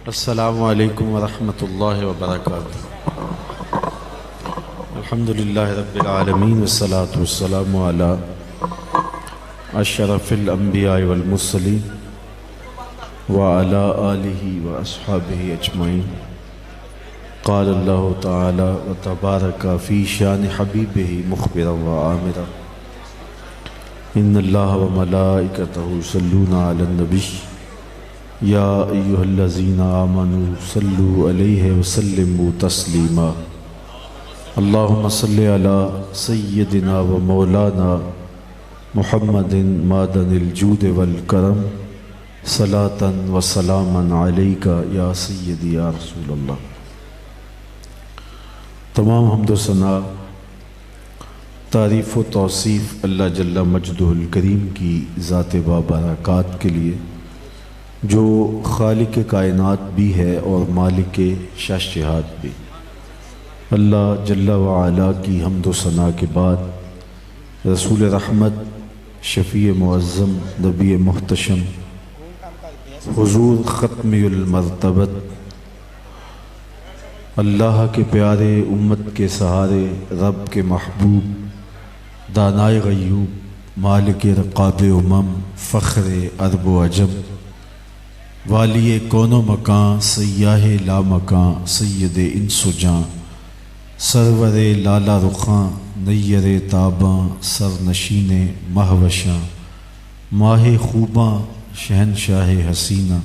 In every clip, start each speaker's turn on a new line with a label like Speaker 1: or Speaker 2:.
Speaker 1: السلام علیکم ورحمۃ اللہ وبرکاتہ۔ الحمد للہ رب العالمین والصلاة والسلام علی اشرف الانبیاء والمرسلین وعلی آلہ واصحابہ اجمعین۔ قال اللہ تعالی وتبارک فی شان حبیبہ مخبرا وعامرا ان اللہ وملائکتہ یصلون علی النبی یا ایہا الذین آمنوا صلوا علیہ وسلموا تسلیما۔ اللہم صلی علی سیدنا و مولانا محمد معدن الجود والکرم صلاۃ و سلاما علیک یا سیدی یا رسول اللہ۔ تمام حمد و ثنا تعریف و توصیف اللہ جل مجدہ الکریم کی ذات بابرکات کے لیے، جو خالق کائنات بھی ہے اور مالک شش جہات بھی۔ اللہ جل وعلا کی حمد و ثنا کے بعد رسول رحمت، شفیع معظم، نبی محتشم، حضور ختم المرتبت، اللہ کے پیارے، امت کے سہارے، رب کے محبوب، دانائے غیوب، مالک رقاب امم، فخر عرب و عجم، والی کون و مکان، سیاہ لا مکان، سید انس و جاں، سرور لالا رخاں، نیر تاباں، سر نشین مہوشاں، ماہ خوباں، شہنشاہ حسینہ،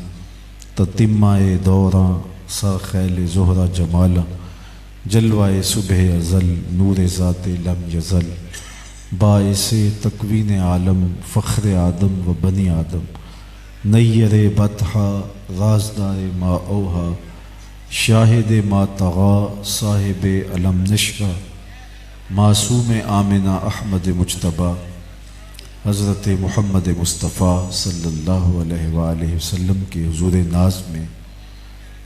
Speaker 1: تتمہ دوراں، سر خیل زہرہ جمالا، جلوہ صبح ازل، نور ذات لم یزل، باعث تکوین عالم، فخر آدم و بنی آدم، نیر بطحا، رازدار ما اوہا، شاہد ما طغا، صاحب علم نشرہ، معصوم آمنہ احمد مجتبیٰ، حضرت محمد مصطفیٰ صلی اللہ علیہ وآلہ وسلم کے حضور ناز میں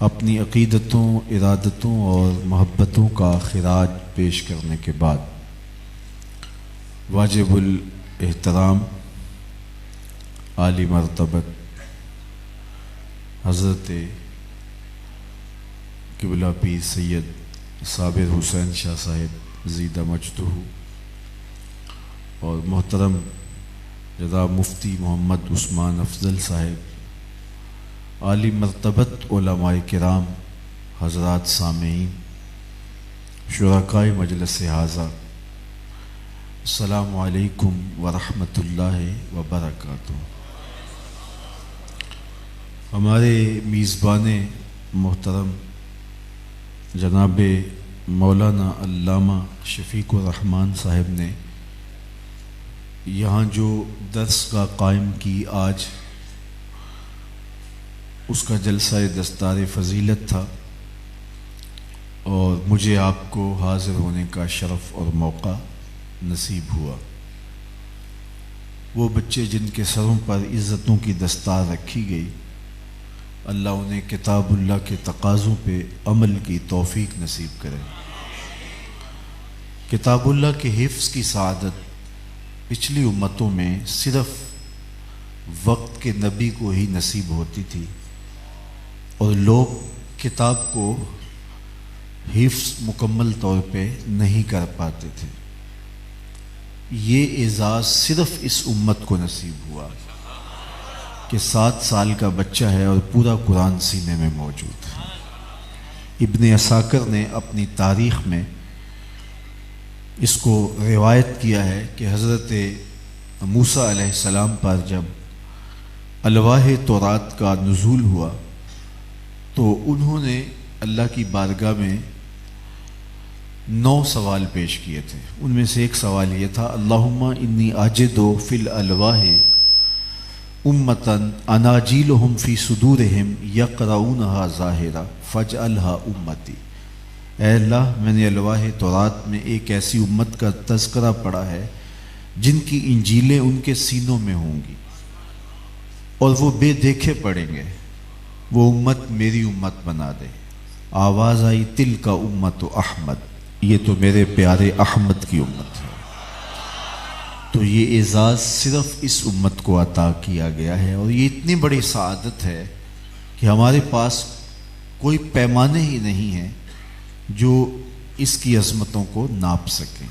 Speaker 1: اپنی عقیدتوں، ارادتوں اور محبتوں کا خراج پیش کرنے کے بعد واجب الاحترام عالی مرتبت حضرت قبلہ پیر سید صابر حسین شاہ صاحب زیدہ مجدہ اور محترم جناب مفتی محمد عثمان افضل صاحب، عالی مرتبت علماء کرام، حضرات سامعین، شرکائے مجلس حاضر، السلام علیکم ورحمۃ اللہ وبرکاتہ۔ ہمارے میزبان محترم جناب مولانا علامہ شفیق الرحمن صاحب نے یہاں جو درس کا قائم کی، آج اس کا جلسہ دستار فضیلت تھا اور مجھے آپ کو حاضر ہونے کا شرف اور موقع نصیب ہوا۔ وہ بچے جن کے سروں پر عزتوں کی دستار رکھی گئی، اللہ انہیں کتاب اللہ کے تقاضوں پہ عمل کی توفیق نصیب کرے۔ کتاب اللہ کے حفظ کی سعادت پچھلی امتوں میں صرف وقت کے نبی کو ہی نصیب ہوتی تھی اور لوگ کتاب کو حفظ مکمل طور پہ نہیں کر پاتے تھے۔ یہ اعزاز صرف اس امت کو نصیب ہوا کہ 7 سال کا بچہ ہے اور پورا قرآن سینے میں موجود ہے۔ ابن عساکر نے اپنی تاریخ میں اس کو روایت کیا ہے کہ حضرت موسیٰ علیہ السلام پر جب الواح تورات کا نزول ہوا تو انہوں نے اللہ کی بارگاہ میں 9 سوال پیش کیے تھے۔ ان میں سے ایک سوال یہ تھا، اللہم انی اجد فی الالواح امتاً اناجیلہم فی صدورہم یقرؤونہا ظاہرہ فاجعلہا امتی۔ اے اللہ، میں نے الواح تورات میں ایک ایسی امت کا تذکرہ پڑھا ہے جن کی انجیلیں ان کے سینوں میں ہوں گی اور وہ بے دیکھے پڑھیں گے، وہ امت میری امت بنا دے۔ آواز آئی، تلک امت احمد، یہ تو میرے پیارے احمد کی امت ہے۔ تو یہ اعزاز صرف اس امت کو عطا کیا گیا ہے، اور یہ اتنی بڑی سعادت ہے کہ ہمارے پاس کوئی پیمانے ہی نہیں ہیں جو اس کی عظمتوں کو ناپ سکیں۔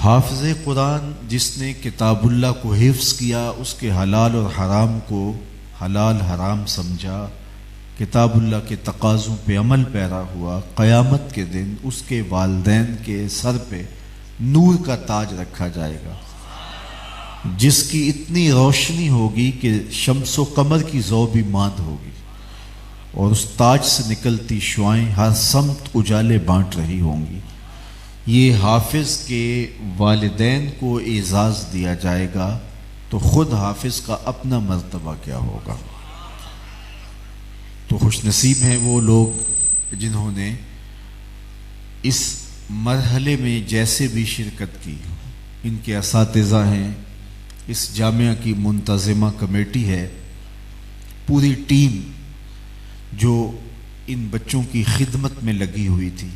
Speaker 1: حافظ قرآن جس نے کتاب اللہ کو حفظ کیا، اس کے حلال اور حرام کو حلال حرام سمجھا، کتاب اللہ کے تقاضوں پہ عمل پیرا ہوا، قیامت کے دن اس کے والدین کے سر پہ نور کا تاج رکھا جائے گا، جس کی اتنی روشنی ہوگی کہ شمس و قمر کی ضوء بھی ماند ہوگی، اور اس تاج سے نکلتی شعائیں ہر سمت اجالے بانٹ رہی ہوں گی۔ یہ حافظ کے والدین کو اعزاز دیا جائے گا تو خود حافظ کا اپنا مرتبہ کیا ہوگا۔ تو خوش نصیب ہیں وہ لوگ جنہوں نے اس مرحلے میں جیسے بھی شرکت کی۔ ان کے اساتذہ ہیں، اس جامعہ کی منتظمہ کمیٹی ہے، پوری ٹیم جو ان بچوں کی خدمت میں لگی ہوئی تھی،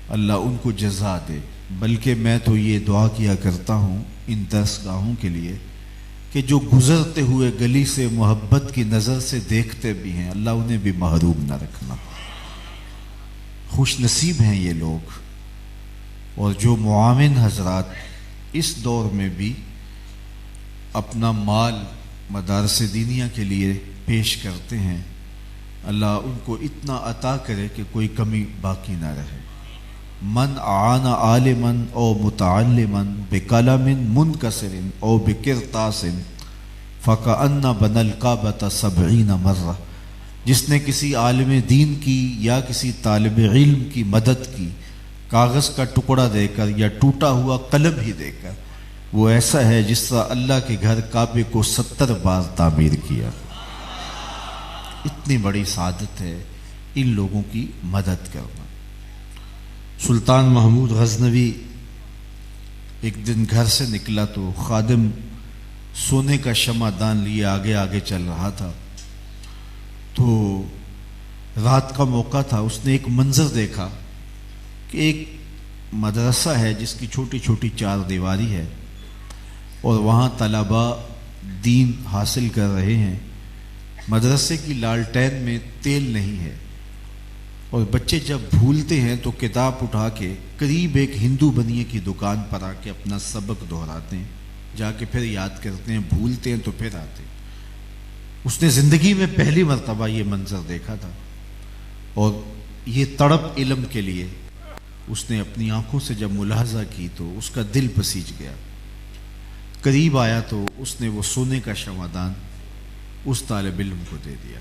Speaker 1: اللہ ان کو جزا دے۔ بلکہ میں تو یہ دعا کیا کرتا ہوں ان درسگاہوں کے لیے کہ جو گزرتے ہوئے گلی سے محبت کی نظر سے دیکھتے بھی ہیں، اللہ انہیں بھی محروم نہ رکھنا۔ خوش نصیب ہیں یہ لوگ، اور جو معاون حضرات اس دور میں بھی اپنا مال مدارس دینیہ کے لیے پیش کرتے ہیں، اللہ ان کو اتنا عطا کرے کہ کوئی کمی باقی نہ رہے۔ من اعان عالما او متعلما بقلم منکسر او بقرطاس فکأن بنى الکعبۃ 70 مرہ، جس نے کسی عالم دین کی یا کسی طالب علم کی مدد کی کاغذ کا ٹکڑا دے کر یا ٹوٹا ہوا قلم ہی دے کر، وہ ایسا ہے جس طرح اللہ کے گھر کعبے کو 70 بار تعمیر کیا۔ اتنی بڑی سعادت ہے ان لوگوں کی مدد کرنا۔ سلطان محمود غزنوی ایک دن گھر سے نکلا تو خادم سونے کا شمع دان لیے آگے آگے چل رہا تھا، تو رات کا موقع تھا۔ اس نے ایک منظر دیکھا کہ ایک مدرسہ ہے جس کی چھوٹی چھوٹی 4 دیواری ہے، اور وہاں طلباء دین حاصل کر رہے ہیں۔ مدرسے کی لالٹین میں تیل نہیں ہے، اور بچے جب بھولتے ہیں تو کتاب اٹھا کے قریب ایک ہندو بنیے کی دکان پر آ کے اپنا سبق دہراتے ہیں، جا کے پھر یاد کرتے ہیں، بھولتے ہیں تو پھر آتے ہیں۔ اس نے زندگی میں پہلی مرتبہ یہ منظر دیکھا تھا، اور یہ تڑپ علم کے لیے اس نے اپنی آنکھوں سے جب ملاحظہ کی تو اس کا دل پسیج گیا۔ قریب آیا تو اس نے وہ سونے کا شمعدان اس طالب علم کو دے دیا۔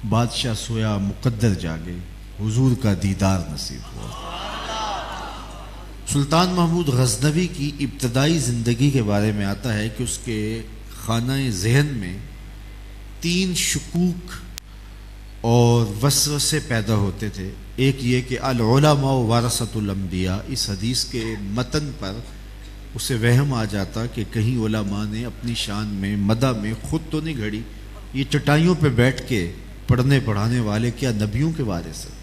Speaker 1: بادشاہ سویا مقدر جاگے، حضور کا دیدار نصیب ہوا۔ سلطان محمود غزنوی کی ابتدائی زندگی کے بارے میں آتا ہے کہ اس کے خانہ ذہن میں 3 شکوک اور وسوسے پیدا ہوتے تھے۔ ایک یہ کہ العلماء ورثۃ الانبیاء، اس حدیث کے متن پر اسے وہم آ جاتا کہ کہیں علماء نے اپنی شان میں مدح میں خود تو نہیں گھڑی، یہ چٹائیوں پہ بیٹھ کے پڑھنے پڑھانے والے کیا نبیوں کے وارث ہیں۔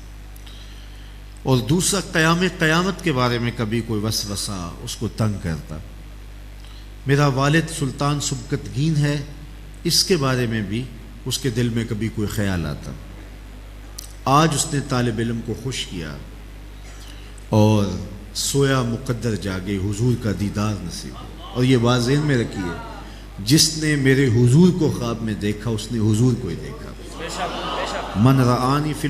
Speaker 1: اور دوسرا قیامت کے بارے میں کبھی کوئی وسوسہ اس کو تنگ کرتا۔ میرا والد سلطان سبکتگین ہے، اس کے بارے میں بھی اس کے دل میں کبھی کوئی خیال آتا۔ آج اس نے طالب علم کو خوش کیا اور سویا مقدر جاگے، حضور کا دیدار نصیب ہو۔ اور یہ بات ذہن میں رکھیے، جس نے میرے حضور کو خواب میں دیکھا اس نے حضور کو ہی دیکھا۔ من رآنی فی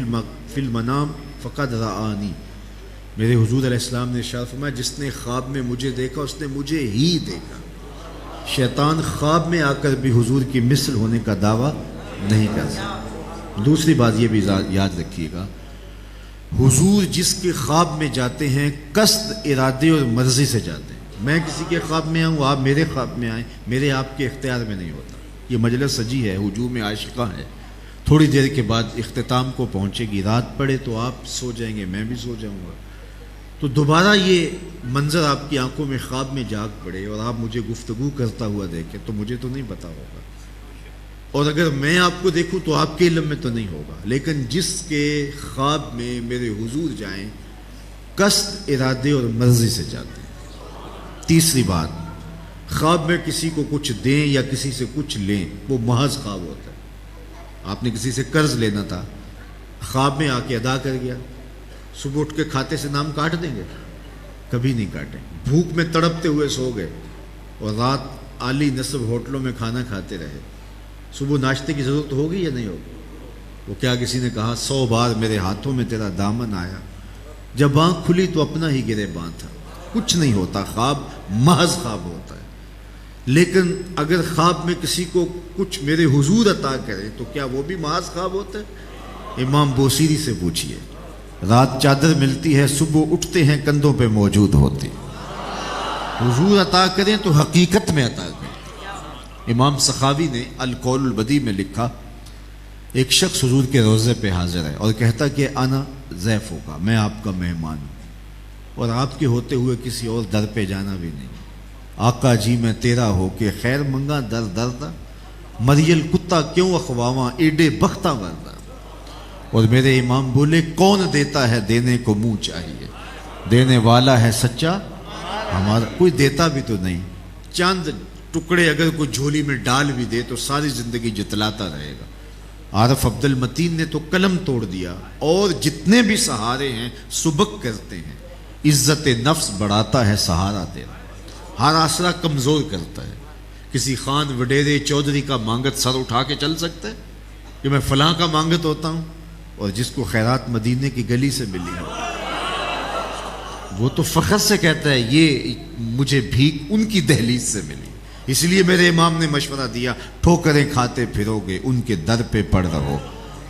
Speaker 1: المنام فقد رآنی، میرے حضور علیہ السلام نے ارشاد فرمایا جس نے خواب میں مجھے دیکھا اس نے مجھے ہی دیکھا۔ شیطان خواب میں آ کر بھی حضور کی مثل ہونے کا دعویٰ نہیں کر سکتا۔ دوسری بات یہ بھی یاد رکھیے گا، حضور جس کے خواب میں جاتے ہیں قصد، ارادے اور مرضی سے جاتے ہیں۔ میں کسی کے خواب میں آؤں، آپ میرے خواب میں آئیں، میرے آپ کے اختیار میں نہیں ہوتا۔ یہ مجلس سجی ہے، ہجوم عاشقاں ہے، تھوڑی دیر کے بعد اختتام کو پہنچے گی، رات پڑے تو آپ سو جائیں گے، میں بھی سو جاؤں گا، تو دوبارہ یہ منظر آپ کی آنکھوں میں خواب میں جاگ پڑے اور آپ مجھے گفتگو کرتا ہوا دیکھیں تو مجھے تو نہیں پتا ہوگا، اور اگر میں آپ کو دیکھوں تو آپ کے علم میں تو نہیں ہوگا۔ لیکن جس کے خواب میں میرے حضور جائیں قصد، ارادے اور مرضی سے جاتے ہیں۔ تیسری بات، خواب میں کسی کو کچھ دیں یا کسی سے کچھ لیں وہ محض خواب ہوتا ہے،
Speaker 2: آپ نے کسی سے قرض لینا تھا، خواب میں آ کے ادا کر گیا، صبح اٹھ کے کھاتے سے نام کاٹ دیں گے؟ کبھی نہیں کاٹیں۔ بھوک میں تڑپتے ہوئے سو گئے اور رات عالی نصب ہوٹلوں میں کھانا کھاتے رہے، صبح ناشتے کی ضرورت ہوگی یا نہیں ہوگی؟ وہ کیا کسی نے کہا 100 بار میرے ہاتھوں میں تیرا دامن آیا، جب آنکھ کھلی تو اپنا ہی گریباں تھا۔ کچھ نہیں ہوتا، خواب محض خواب ہوتا ہے۔ لیکن اگر خواب میں کسی کو کچھ میرے حضور عطا کرے تو کیا وہ بھی محض خواب ہوتا ہے؟ امام بوسیری سے پوچھئے، رات چادر ملتی ہے، صبح اٹھتے ہیں کندھوں پہ موجود ہوتی، حضور عطا کریں تو حقیقت میں عطا کریں۔ امام سخاوی نے القول البدیع میں لکھا، ایک شخص حضور کے روضے پہ حاضر ہے اور کہتا کہ انا ضیف ہوگا، میں آپ کا مہمان ہوں، اور آپ کے ہوتے ہوئے کسی اور در پہ جانا بھی نہیں۔ آقا جی میں تیرا ہو کے خیر منگا در دردا، مریل کتا کیوں اخواواں ایڈے بختہ وردا۔ اور میرے امام بولے، کون دیتا ہے دینے کو منہ چاہیے، دینے والا ہے سچا ہمارا، کوئی دیتا بھی تو نہیں۔ چاند ٹکڑے اگر کوئی جھولی میں ڈال بھی دے تو ساری زندگی جتلاتا رہے گا۔ عارف عبد المتین نے تو قلم توڑ دیا، اور جتنے بھی سہارے ہیں سبک کرتے ہیں، عزت نفس بڑھاتا ہے سہارا تیرا، ہر آسرا کمزور کرتا ہے۔ کسی خان وڈیرے چودھری کا مانگت سر اٹھا کے چل سکتا ہے کہ میں فلاں کا مانگت ہوتا ہوں؟ اور جس کو خیرات مدینے کی گلی سے ملی ہے وہ تو فخر سے کہتا ہے یہ مجھے بھیک ان کی دہلیز سے ملی۔ اس لیے میرے امام نے مشورہ دیا، ٹھوکریں کھاتے پھرو گے ان کے در پہ پڑ رہو،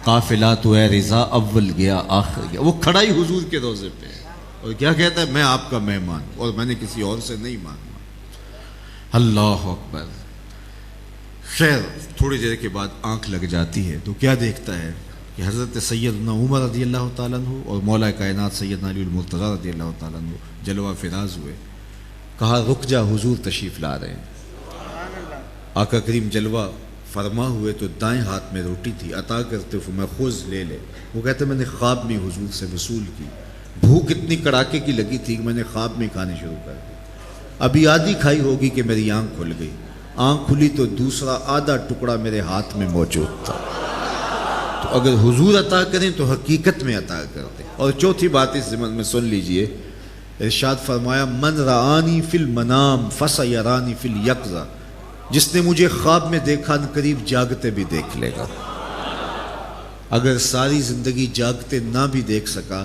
Speaker 2: قافلہ تو اے رضا اول گیا آخر گیا۔ وہ کھڑا ہی حضور کے روضے پہ ہے اور کیا کہتا ہے، میں آپ کا مہمان ہوں اور میں نے کسی اور سے نہیں مانگا۔ اللہ اکبر۔ خیر تھوڑی دیر کے بعد آنکھ لگ جاتی ہے تو کیا دیکھتا ہے کہ حضرت سیدنا عمر رضی اللہ تعالیٰ عنہ اور مولا کائنات سیدنا علی المرتضیٰ رضی اللہ تعالیٰ عنہ جلوہ فراز ہوئے۔ کہا رک جا، حضور تشریف لا رہے ہیں۔ آقا کریم جلوہ فرما ہوئے تو دائیں ہاتھ میں روٹی تھی، عطا کرتے میں خذ لے لے۔ وہ کہتے میں نے خواب میں حضور سے وصول کی، بھوک اتنی کڑاکے کی لگی تھی کہ میں نے خواب میں کھانے شروع کر دی، ابھی آدھی کھائی ہوگی کہ میری آنکھ کھل گئی، آنکھ کھلی تو دوسرا آدھا ٹکڑا میرے ہاتھ میں موجود تھا۔ تو اگر حضور عطا کریں تو حقیقت میں عطا کرتے۔ اور چوتھی بات اس ضمن میں سن لیجئے، ارشاد فرمایا من رآنی فی المنام فسیرانی فی الیقظہ، جس نے مجھے خواب میں دیکھا قریب جاگتے بھی دیکھ لے گا۔ اگر ساری زندگی جاگتے نہ بھی دیکھ سکا،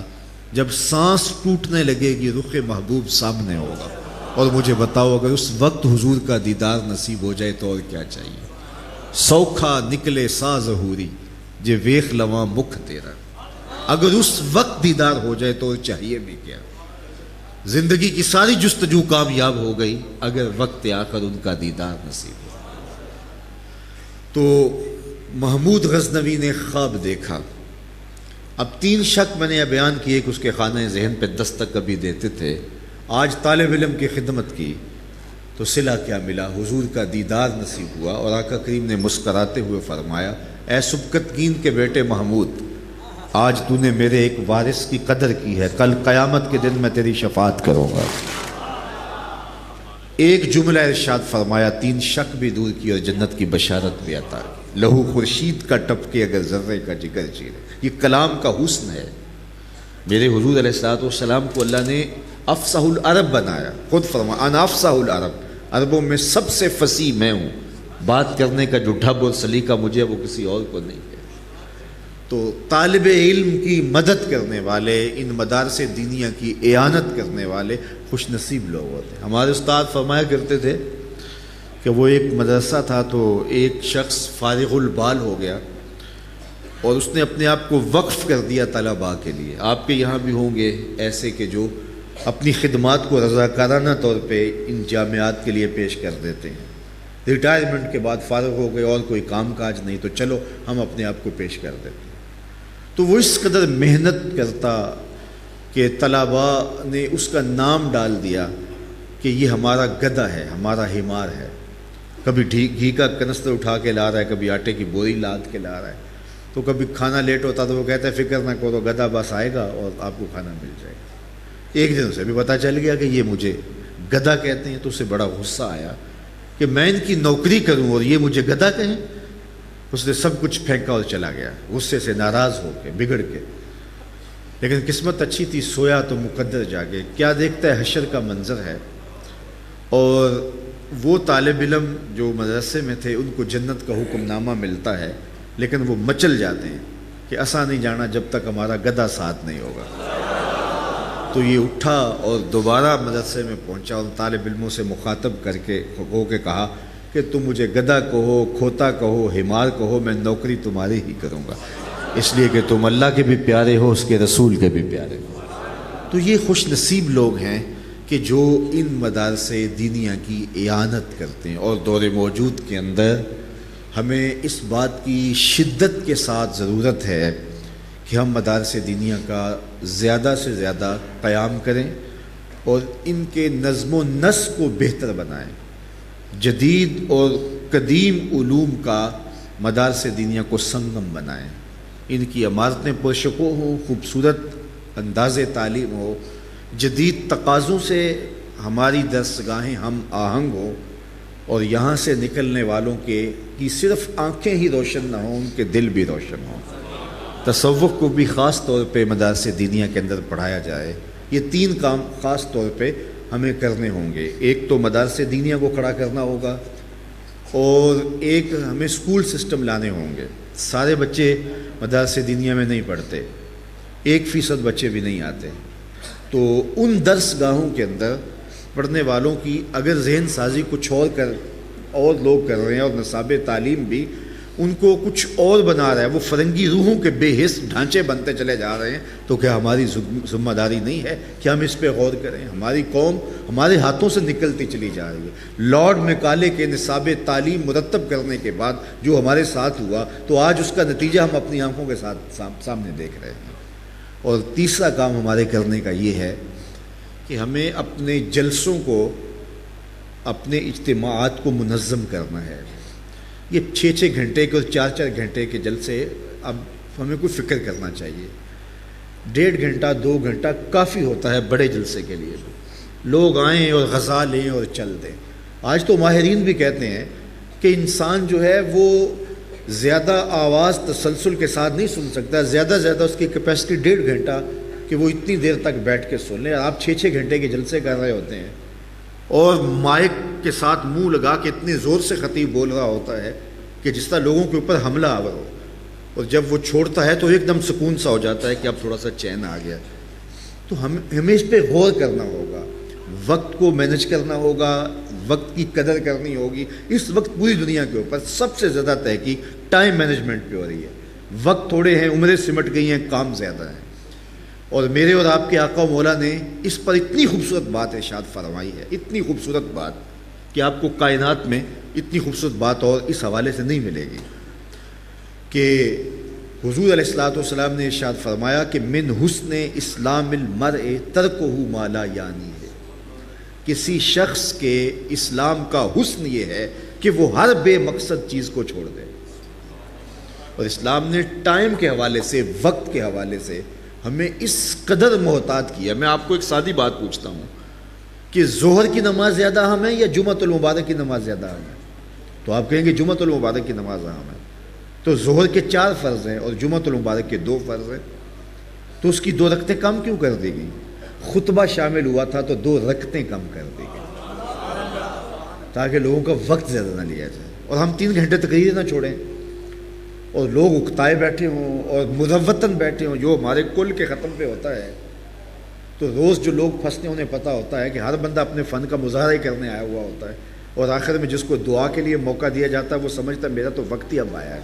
Speaker 2: جب سانس ٹوٹنے لگے گی رخ محبوب سامنے ہوگا۔ اور مجھے بتاؤ اگر اس وقت حضور کا دیدار نصیب ہو جائے تو اور کیا چاہیے؟ سوکھا نکلے سا ظہوری جے ویخ لواں مکھ تیرا، اگر اس وقت دیدار ہو جائے تو اور چاہیے بھی کیا؟ زندگی کی ساری جستجو کامیاب ہو گئی اگر وقت آخر ان کا دیدار نصیب ہو۔ تو محمود غزنوی نے خواب دیکھا۔ اب 3 شک میں نے بیان کیے کہ اس کے خانہ ذہن پہ دستک کبھی دیتے تھے۔ آج طالب علم کی خدمت کی تو صلہ کیا ملا، حضور کا دیدار نصیب ہوا، اور آقا کریم نے مسکراتے ہوئے فرمایا، اے سبکتگین کے بیٹے محمود، آج تو نے میرے ایک وارث کی قدر کی ہے، کل قیامت کے دن میں تیری شفاعت کروں گا۔ ایک جملہ ارشاد فرمایا، 3 شک بھی دور کی اور جنت کی بشارت بھی عطا کی۔ لہو خورشید کا ٹپکے اگر ذرے کا جگر چیرے، یہ کلام کا حسن ہے۔ میرے حضور علیہ السلام کو اللہ نے افصح العرب بنایا، خود فرمایا انا افصح العرب، عربوں میں سب سے فصیح میں ہوں، بات کرنے کا جو ڈھب اور سلیقہ مجھے وہ کسی اور کو نہیں ہے۔ تو طالب علم کی مدد کرنے والے، ان مدارس دینیہ کی اعانت کرنے والے خوش نصیب لوگ ہوتے ہیں۔ ہمارے استاد فرمایا کرتے تھے کہ وہ ایک مدرسہ تھا تو ایک شخص فارغ البال ہو گیا اور اس نے اپنے آپ کو وقف کر دیا طلباء کے لیے۔ آپ کے یہاں بھی ہوں گے ایسے کہ جو اپنی خدمات کو رضاکارانہ طور پہ ان جامعات کے لیے پیش کر دیتے ہیں۔ ریٹائرمنٹ کے بعد فارغ ہو گئے اور کوئی کام کاج نہیں تو چلو ہم اپنے آپ کو پیش کر دیتے ہیں۔ تو وہ اس قدر محنت کرتا کہ طلباء نے اس کا نام ڈال دیا کہ یہ ہمارا گدھا ہے، ہمارا حمار ہے۔ کبھی گھی کا کنستر اٹھا کے لا رہا ہے، کبھی آٹے کی بوری لاد کے لا رہا ہے، تو کبھی کھانا لیٹ ہوتا تو وہ کہتا ہے فکر نہ کرو گدھا بس آئے گا اور آپ کو کھانا مل جائے گا۔ ایک دن اسے بھی پتہ چل گیا کہ یہ مجھے گدھا کہتے ہیں، تو اسے بڑا غصہ آیا کہ میں ان کی نوکری کروں اور یہ مجھے گدھا کہیں۔ اس نے سب کچھ پھینکا اور چلا گیا، غصے سے ناراض ہو کے، بگڑ کے۔ لیکن قسمت اچھی تھی، سویا تو مقدر جاگے۔ کیا دیکھتا ہے، حشر کا منظر ہے، اور وہ طالب علم جو مدرسے میں تھے ان کو جنت کا حکم نامہ ملتا ہے، لیکن وہ مچل جاتے ہیں کہ اسا نہیں جانا جب تک ہمارا گدھا ساتھ نہیں ہوگا۔ تو یہ اٹھا اور دوبارہ مدرسے میں پہنچا اور طالب علموں سے مخاطب کر کے ہو کے کہا کہ تم مجھے گدھا کہو، کھوتا کہو، حمار کہو، میں نوکری تمہاری ہی کروں گا، اس لیے کہ تم اللہ کے بھی پیارے ہو، اس کے رسول کے بھی پیارے ہو۔ تو یہ خوش نصیب لوگ ہیں کہ جو ان مدارس دینیہ کی اعانت کرتے ہیں۔ اور دور موجود کے اندر ہمیں اس بات کی شدت کے ساتھ ضرورت ہے کہ ہم مدارس دینیہ کا زیادہ سے زیادہ قیام کریں اور ان کے نظم و نسق کو بہتر بنائیں، جدید اور قدیم علوم کا مدارس دینیہ کو سنگم بنائیں، ان کی عمارتیں پرشکو ہوں، خوبصورت انداز تعلیم ہو، جدید تقاضوں سے ہماری درسگاہیں ہم آہنگ ہوں، اور یہاں سے نکلنے والوں کی صرف آنکھیں ہی روشن نہ ہوں، ان کے دل بھی روشن ہوں۔ تصوف کو بھی خاص طور پہ مدارس دینیہ کے اندر پڑھایا جائے۔ یہ 3 کام خاص طور پہ ہمیں کرنے ہوں گے۔ ایک تو مدارس دینیہ کو کھڑا کرنا ہوگا، اور ایک ہمیں اسکول سسٹم لانے ہوں گے۔ سارے بچے مدارس دینیہ میں نہیں پڑھتے، 1% بچے بھی نہیں آتے، تو ان درس گاہوں کے اندر پڑھنے والوں کی اگر ذہن سازی کچھ اور لوگ کر رہے ہیں، اور نصاب تعلیم بھی ان کو کچھ اور بنا رہا ہے، وہ فرنگی روحوں کے بے حس ڈھانچے بنتے چلے جا رہے ہیں، تو کیا ہماری ذمہ داری نہیں ہے کہ ہم اس پہ غور کریں؟ ہماری قوم ہمارے ہاتھوں سے نکلتی چلی جا رہی ہے۔ لارڈ میکالے کے نصاب تعلیم مرتب کرنے کے بعد جو ہمارے ساتھ ہوا، تو آج اس کا نتیجہ ہم اپنی آنکھوں کے ساتھ سامنے دیکھ رہے ہیں۔ اور تیسرا کام ہمارے کرنے کا یہ ہے کہ ہمیں اپنے جلسوں کو، اپنے اجتماعات کو منظم کرنا ہے۔ یہ 6 گھنٹے کے اور 4 گھنٹے کے جلسے اب ہمیں کوئی فکر کرنا چاہیے۔ 1.5 گھنٹہ 2 گھنٹہ کافی ہوتا ہے بڑے جلسے کے لیے، لوگ آئیں اور غذا لیں اور چل دیں۔ آج تو ماہرین بھی کہتے ہیں کہ انسان جو ہے وہ زیادہ آواز تسلسل کے ساتھ نہیں سن سکتا، زیادہ اس کی کیپیسٹی 1.5 گھنٹہ کہ وہ اتنی دیر تک بیٹھ کے سن لیں۔ آپ 6 گھنٹے کے جلسے کر رہے ہوتے ہیں، اور مائک کے ساتھ منہ لگا کے اتنی زور سے خطیب بول رہا ہوتا ہے کہ جس طرح لوگوں کے اوپر حملہ آور ہو، اور جب وہ چھوڑتا ہے تو ایک دم سکون سا ہو جاتا ہے کہ اب تھوڑا سا چین آ گیا۔ تو ہمیں اس پہ غور کرنا ہوگا، وقت کو مینج کرنا ہوگا، وقت کی قدر کرنی ہوگی۔ اس وقت پوری دنیا کے اوپر سب سے زیادہ تحقیق ٹائم مینجمنٹ پہ ہو رہی ہے۔ وقت تھوڑے ہیں، عمریں سمٹ گئی ہیں، کام زیادہ ہیں، اور میرے اور آپ کے آقا و مولا نے اس پر اتنی خوبصورت بات ارشاد فرمائی ہے، اتنی خوبصورت بات کہ آپ کو کائنات میں اتنی خوبصورت بات اور اس حوالے سے نہیں ملے گی، کہ حضور علیہ الصلوۃ والسلام نے ارشاد فرمایا کہ من حسن اسلام المرء ترکہ ما لا یعنی ہے۔ کسی شخص کے اسلام کا حسن یہ ہے کہ وہ ہر بے مقصد چیز کو چھوڑ دے۔ اور اسلام نے ٹائم کے حوالے سے، وقت کے حوالے سے ہمیں اس قدر محتاط کیا۔ میں آپ کو ایک سادی بات پوچھتا ہوں کہ ظہر کی نماز زیادہ اہم ہے یا جمعۃ المبارک کی نماز زیادہ اہم ہے؟ تو آپ کہیں گے جمعۃ المبارک کی نماز اہم ہے۔ تو ظہر کے 4 فرض ہیں اور جمعۃ المبارک کے 2 فرض ہیں، تو اس کی 2 رکعتیں کم کیوں کر دی گئیں؟ خطبہ شامل ہوا تھا تو 2 رکعتیں کم کر دی گئیں تاکہ لوگوں کا وقت زیادہ نہ لیا جائے، اور ہم 3 گھنٹے تقریر نہ چھوڑیں اور لوگ اکتائے بیٹھے ہوں اور مروتاً بیٹھے ہوں، جو ہمارے کل کے ختم پہ ہوتا ہے۔ تو روز جو لوگ پھنستے ہیں انہیں پتہ ہوتا ہے کہ ہر بندہ اپنے فن کا مظاہرہ ہی کرنے آیا ہوا ہوتا ہے، اور آخر میں جس کو دعا کے لیے موقع دیا جاتا ہے وہ سمجھتا ہے میرا تو وقت ہی اب آیا ہے،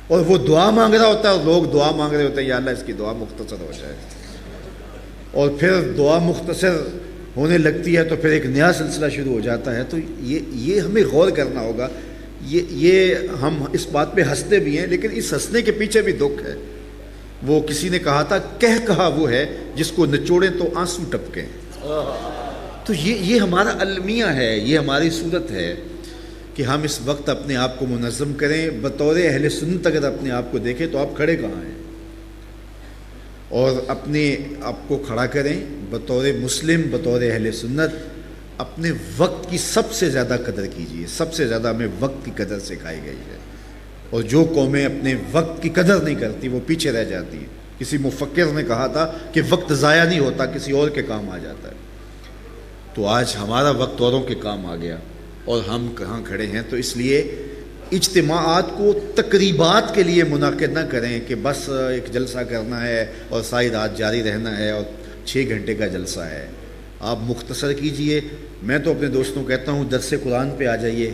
Speaker 2: اور وہ دعا مانگ رہا ہوتا ہے اور لوگ دعا مانگ رہے ہوتے ہیں یا اللہ اس کی دعا مختصر ہو جائے، اور پھر دعا مختصر ہونے لگتی ہے تو پھر ایک نیا سلسلہ شروع ہو جاتا ہے۔ تو یہ ہمیں غور کرنا ہوگا۔ یہ ہم اس بات پہ ہنستے بھی ہیں، لیکن اس ہنسنے کے پیچھے بھی دکھ ہے۔ وہ کسی نے کہا تھا کہا وہ ہے جس کو نچوڑیں تو آنسو ٹپکیں۔ تو یہ ہمارا المیہ ہے، یہ ہماری صورت ہے کہ ہم اس وقت اپنے آپ کو منظم کریں۔ بطور اہل سنت اگر اپنے آپ کو دیکھیں تو آپ کھڑے کہاں ہیں، اور اپنے آپ کو کھڑا کریں بطور مسلم، بطور اہل سنت۔ اپنے وقت کی سب سے زیادہ قدر کیجیے، سب سے زیادہ ہمیں وقت کی قدر سکھائی گئی ہے، اور جو قومیں اپنے وقت کی قدر نہیں کرتی وہ پیچھے رہ جاتی ہیں۔ کسی مفکر نے کہا تھا کہ وقت ضائع نہیں ہوتا، کسی اور کے کام آ جاتا ہے۔ تو آج ہمارا وقت اوروں کے کام آ گیا اور ہم کہاں کھڑے ہیں۔ تو اس لیے اجتماعات کو تقریبات کے لیے منعقد نہ کریں کہ بس ایک جلسہ کرنا ہے اور ساری رات جاری رہنا ہے اور 6 گھنٹے کا جلسہ ہے۔ آپ مختصر کیجئے۔ میں تو اپنے دوستوں کہتا ہوں درس قرآن پہ آ جائیے،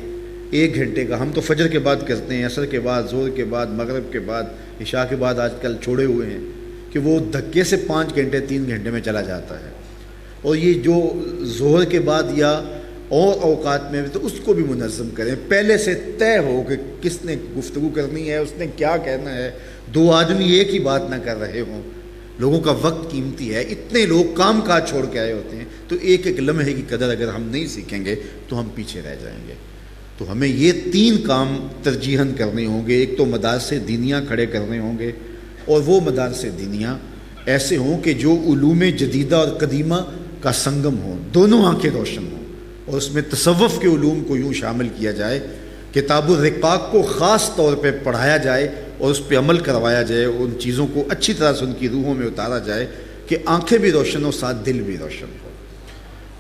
Speaker 2: 1 گھنٹے کا۔ ہم تو فجر کے بعد کرتے ہیں، عصر کے بعد، ظہر کے بعد، مغرب کے بعد، عشاء کے بعد آج کل چھوڑے ہوئے ہیں کہ وہ دھکے سے 5 گھنٹے 3 گھنٹے میں چلا جاتا ہے۔ اور یہ جو ظہر کے بعد یا اور اوقات میں تو اس کو بھی منظم کریں، پہلے سے طے ہو کہ کس نے گفتگو کرنی ہے، اس نے کیا کہنا ہے، 2 آدمی ایک ہی بات نہ کر رہے ہوں۔ لوگوں کا وقت قیمتی ہے، اتنے لوگ کام کاج چھوڑ کے آئے ہوتے ہیں، تو ایک ایک لمحے کی قدر اگر ہم نہیں سیکھیں گے تو ہم پیچھے رہ جائیں گے۔ تو ہمیں یہ 3 کام ترجیحاً کرنے ہوں گے۔ ایک تو مدارس دینیہ کھڑے کرنے ہوں گے، اور وہ مدارس دینیہ ایسے ہوں کہ جو علوم جدیدہ اور قدیمہ کا سنگم ہوں، دونوں آنکھیں روشن ہوں، اور اس میں تصوف کے علوم کو یوں شامل کیا جائے، کتاب الرقاق کو خاص طور پہ پڑھایا جائے اور اس پہ عمل کروایا جائے، ان چیزوں کو اچھی طرح سے ان کی روحوں میں اتارا جائے کہ آنکھیں بھی روشن ہو، ساتھ دل بھی روشن ہو۔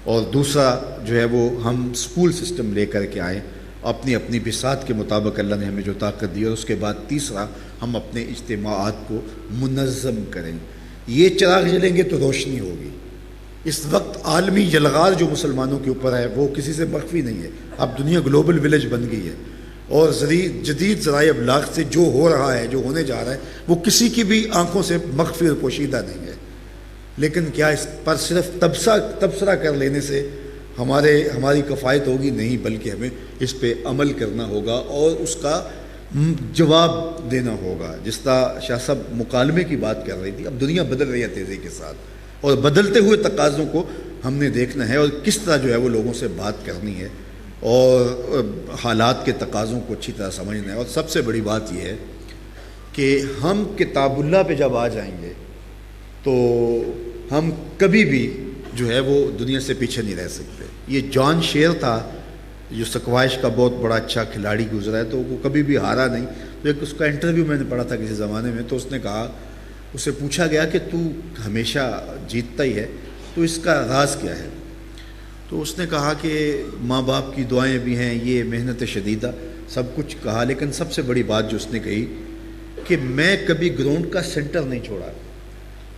Speaker 2: اور دوسرا جو ہے وہ ہم سکول سسٹم لے کر کے آئیں، اپنی اپنی بساط کے مطابق اللہ نے ہمیں جو طاقت دی ہے۔ اور اس کے بعد تیسرا، ہم اپنے اجتماعات کو منظم کریں۔ یہ چراغ جلیں گے تو روشنی ہوگی۔ اس وقت عالمی یلغار جو مسلمانوں کے اوپر ہے وہ کسی سے مخفی نہیں ہے۔ اب دنیا گلوبل ولیج بن گئی ہے، اور جدید ذرائع ابلاغ سے جو ہو رہا ہے، جو ہونے جا رہا ہے، وہ کسی کی بھی آنکھوں سے مخفی اور پوشیدہ نہیں ہے۔ لیکن کیا اس پر صرف تبصرہ کر لینے سے ہماری کفایت ہوگی؟ نہیں، بلکہ ہمیں اس پہ عمل کرنا ہوگا اور اس کا جواب دینا ہوگا۔ جس طرح شاہ صاحب مکالمے کی بات کر رہی تھی، اب دنیا بدل رہی ہے تیزی کے ساتھ، اور بدلتے ہوئے تقاضوں کو ہم نے دیکھنا ہے، اور کس طرح جو ہے وہ لوگوں سے بات کرنی ہے اور حالات کے تقاضوں کو اچھی طرح سمجھنا ہے۔ اور سب سے بڑی بات یہ ہے کہ ہم کتاب اللہ پہ جب آ جائیں گے تو ہم کبھی بھی جو ہے وہ دنیا سے پیچھے نہیں رہ سکتے۔ یہ جان شیر تھا جو سکوائش کا بہت بڑا اچھا کھلاڑی گزرا ہے، تو وہ کبھی بھی ہارا نہیں۔ تو ایک اس کا انٹرویو میں نے پڑھا تھا کسی زمانے میں، تو اس نے کہا، اسے پوچھا گیا کہ تو ہمیشہ جیتتا ہی ہے، تو اس کا راز کیا ہے؟ تو اس نے کہا کہ ماں باپ کی دعائیں بھی ہیں، یہ محنت شدیدہ، سب کچھ کہا، لیکن سب سے بڑی بات جو اس نے کہی کہ میں کبھی گراؤنڈ کا سینٹر نہیں چھوڑا۔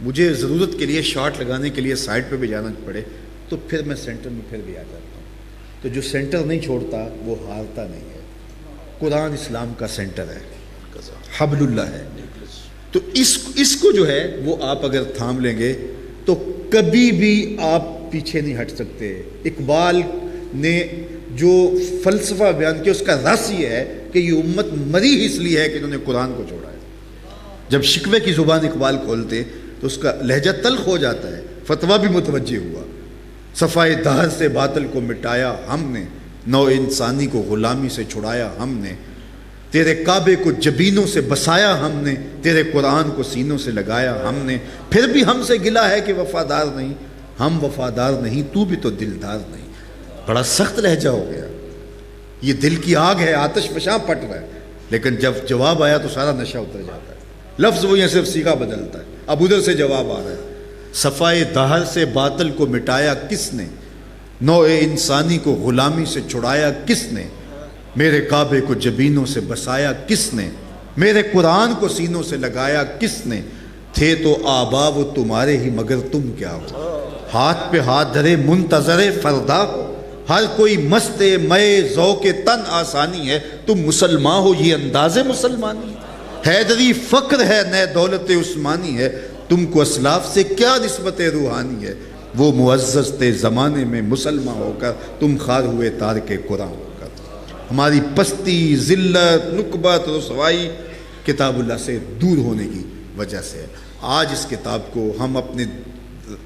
Speaker 2: مجھے ضرورت کے لیے شاٹ لگانے کے لیے سائڈ پہ بھی جانا پڑے تو پھر میں سینٹر میں پھر بھی آ جاتا ہوں۔ تو جو سینٹر نہیں چھوڑتا وہ ہارتا نہیں ہے۔ قرآن اسلام کا سینٹر ہے، حبل اللہ ہے۔ تو اس کو جو ہے وہ آپ اگر تھام لیں گے تو کبھی بھی آپ پیچھے نہیں ہٹ سکتے۔ اقبال نے جو فلسفہ بیان کیا اس کا رس یہ ہے کہ یہ امت مری اس لیے ہے کہ انہوں نے قرآن کو چھوڑا ہے۔ جب شکوے کی زبان اقبال کھولتے تو اس کا لہجہ تلخ ہو جاتا ہے، فتویٰ بھی متوجہ ہوا۔ صفائے دہر سے باطل کو مٹایا ہم نے، نو انسانی کو غلامی سے چھڑایا ہم نے، تیرے کعبے کو جبینوں سے بسایا ہم نے، تیرے قرآن کو سینوں سے لگایا ہم نے، پھر بھی ہم سے گلہ ہے کہ وفادار نہیں، ہم وفادار نہیں، تو بھی تو دلدار نہیں۔ بڑا سخت لہجہ ہو گیا، یہ دل کی آگ ہے، آتش فشاں پٹ رہا ہے، لیکن جب جواب آیا تو سارا نشہ اتر جاتا ہے۔ لفظ وہ یہ صرف صیغہ بدلتا ہے، اب ادھر سے جواب آ رہا ہے۔ صفائے دہر سے باطل کو مٹایا کس نے، نوع انسانی کو غلامی سے چھڑایا کس نے، میرے کعبے کو جبینوں سے بسایا کس نے، میرے قرآن کو سینوں سے لگایا کس نے، تھے تو آبا وہ تمہارے ہی مگر تم کیا ہو، ہاتھ پہ ہاتھ دھرے منتظر فردا ہو، ہر کوئی مست مئے ذوق تن آسانی ہے، تم مسلمان ہو یہ انداز مسلمانی ہے، حیدری فقر ہے نئے دولت عثمانی ہے، تم کو اسلاف سے کیا نسبت روحانی ہے، وہ معزز تھے زمانے میں مسلمان ہو کر، تم خار ہوئے تارک قرآن ہو کر۔ ہماری پستی، ذلت، نکبت، رسوائی کتاب اللہ سے دور ہونے کی وجہ سے ہے۔ آج اس کتاب کو ہم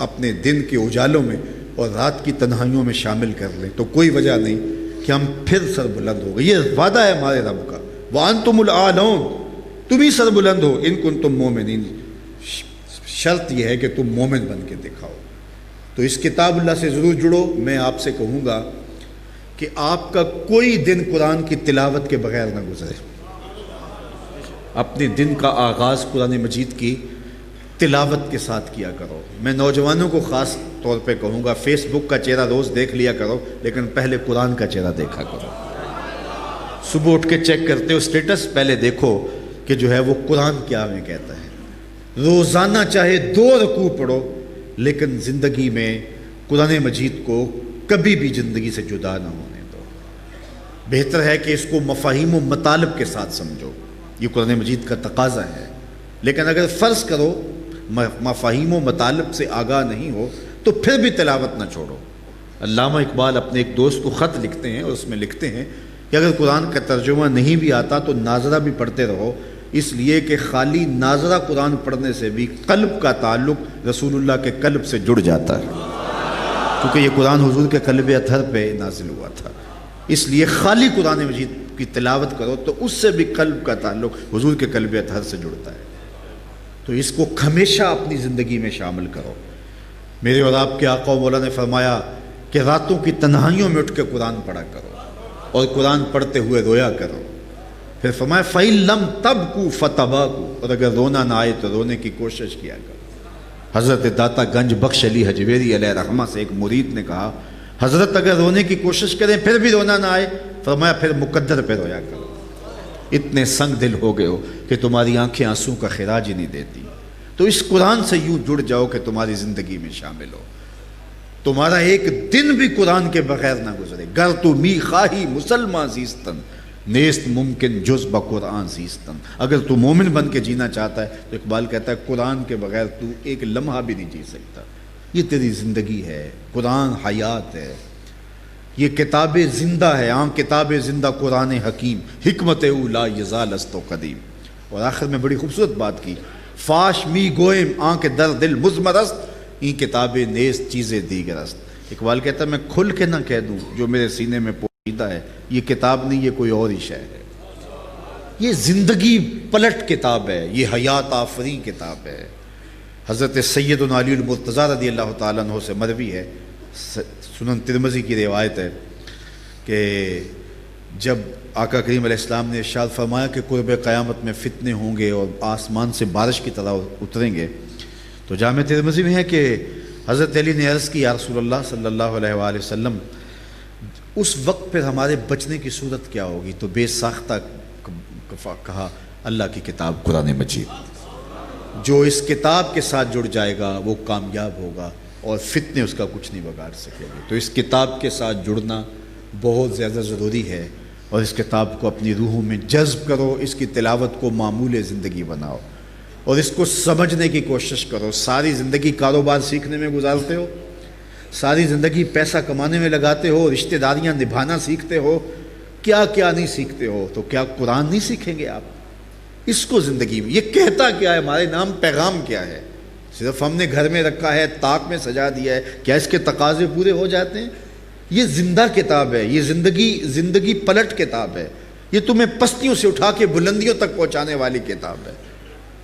Speaker 2: اپنے دن کے اجالوں میں اور رات کی تنہائیوں میں شامل کر لیں تو کوئی وجہ نہیں کہ ہم پھر سر بلند ہو گئے۔ یہ وعدہ ہے ہمارے رب کا، وَأَنْتُمُ الْأَعْلَوْنَ، تم ہی سر بلند ہو، ان کنتم مومنین، شرط یہ ہے کہ تم مومن بن کے دکھاؤ۔ تو اس کتاب اللہ سے ضرور جڑو۔ میں آپ سے کہوں گا کہ آپ کا کوئی دن قرآن کی تلاوت کے بغیر نہ گزرے، اپنے دن کا آغاز قرآن مجید کی تلاوت کے ساتھ کیا کرو۔ میں نوجوانوں کو خاص طور پہ کہوں گا، فیس بک کا چہرہ روز دیکھ لیا کرو، لیکن پہلے قرآن کا چہرہ دیکھا کرو۔ صبح اٹھ کے چیک کرتے ہو اسٹیٹس، پہلے دیکھو کہ جو ہے وہ قرآن کیا ہمیں کہتا ہے۔ روزانہ چاہے 2 رکوع پڑھو، لیکن زندگی میں قرآن مجید کو کبھی بھی زندگی سے جدا نہ ہونے دو۔ بہتر ہے کہ اس کو مفاہیم و مطالب کے ساتھ سمجھو، یہ قرآن مجید کا تقاضا ہے۔ لیکن اگر فرض کرو مفاہیم و مطالب سے آگاہ نہیں ہو تو پھر بھی تلاوت نہ چھوڑو۔ علامہ اقبال اپنے ایک دوست کو خط لکھتے ہیں اور اس میں لکھتے ہیں کہ اگر قرآن کا ترجمہ نہیں بھی آتا تو ناظرہ بھی پڑھتے رہو، اس لیے کہ خالی ناظرہ قرآن پڑھنے سے بھی قلب کا تعلق رسول اللہ کے قلب سے جڑ جاتا ہے، کیونکہ یہ قرآن حضور کے قلب اطہر پہ نازل ہوا تھا۔ اس لیے خالی قرآن مجید کی تلاوت کرو تو اس سے بھی قلب کا تعلق حضور کے قلب اطہر سے جڑتا ہے۔ تو اس کو ہمیشہ اپنی زندگی میں شامل کرو۔ میرے اور آپ کے آقا و مولا نے فرمایا کہ راتوں کی تنہائیوں میں اٹھ کے قرآن پڑھا کرو اور قرآن پڑھتے ہوئے رویا کرو۔ پھر فرمایا فَإِن لَمْ تَبْكُوا فَتَبَاكُوا، اور اگر رونا نہ آئے تو رونے کی کوشش کیا کرو۔ حضرت داتا گنج بخش علی حجویری علیہ رحمہ سے ایک مرید نے کہا، حضرت اگر رونے کی کوشش کریں پھر بھی رونا نہ آئے، فرمایا پھر مقدر پہ رویا کرو۔ اتنے سنگ دل ہو گئے ہو کہ تمہاری آنکھیں آنسوں کا خراج ہی نہیں دیتی، تو اس قرآن سے یوں جڑ جاؤ کہ تمہاری زندگی میں شامل ہو۔ تمہارا ایک دن بھی قرآن کے بغیر نہ گزرے۔ گر تو می خواہی مسلمان زیستن، نیست ممکن جز بقرآن زیستن۔ اگر تو مومن بن کے جینا چاہتا ہے تو اقبال کہتا ہے قرآن کے بغیر تو ایک لمحہ بھی نہیں جی سکتا۔ یہ تیری زندگی ہے، قرآن حیات ہے، یہ کتاب زندہ ہے، کتاب زندہ قرآن حکیم، حکمت او لا یزال است و قدیم۔ اور آخر میں بڑی خوبصورت بات کی، فاش می گوئم کے در دل مزمرست، این کتاب نیست چیزیں دیگر است۔ اقبال کہتا ہے میں کھل کے نہ کہہ دوں جو میرے سینے میں پوشیدہ ہے، یہ کتاب نہیں، یہ کوئی اور ہی شے ہے۔ یہ زندگی پلٹ کتاب ہے، یہ حیات آفرین کتاب ہے۔ حضرت سیدنا علی المرتضیٰ رضی اللہ تعالیٰ عنہ سے مروی ہے، سنن ترمذی کی روایت ہے کہ جب آقا کریم علیہ السلام نے ارشاد فرمایا کہ قرب قیامت میں فتنے ہوں گے اور آسمان سے بارش کی طرح اتریں گے، تو جامع ترمذی میں ہے کہ حضرت علی نے عرض کی یا رسول اللہ صلی اللہ علیہ وآلہ وسلم، اس وقت پہ ہمارے بچنے کی صورت کیا ہوگی؟ تو بے ساختہ کہا اللہ کی کتاب قرآن مجید، جو اس کتاب کے ساتھ جڑ جائے گا وہ کامیاب ہوگا اور فتنے اس کا کچھ نہیں بگاڑ سکے گے۔ تو اس کتاب کے ساتھ جڑنا بہت زیادہ ضروری ہے، اور اس کتاب کو اپنی روحوں میں جذب کرو، اس کی تلاوت کو معمول زندگی بناؤ اور اس کو سمجھنے کی کوشش کرو۔ ساری زندگی کاروبار سیکھنے میں گزارتے ہو، ساری زندگی پیسہ کمانے میں لگاتے ہو، رشتہ داریاں نبھانا سیکھتے ہو، کیا کیا نہیں سیکھتے ہو، تو کیا قرآن نہیں سیکھیں گے آپ؟ اس کو زندگی میں، یہ کہتا کیا ہے ہمارے نام، پیغام کیا ہے؟ صرف ہم نے گھر میں رکھا ہے، طاق میں سجا دیا ہے، کیا اس کے تقاضے پورے ہو جاتے ہیں؟ یہ زندہ کتاب ہے، یہ زندگی پلٹ کتاب ہے، یہ تمہیں پستیوں سے اٹھا کے بلندیوں تک پہنچانے والی کتاب ہے۔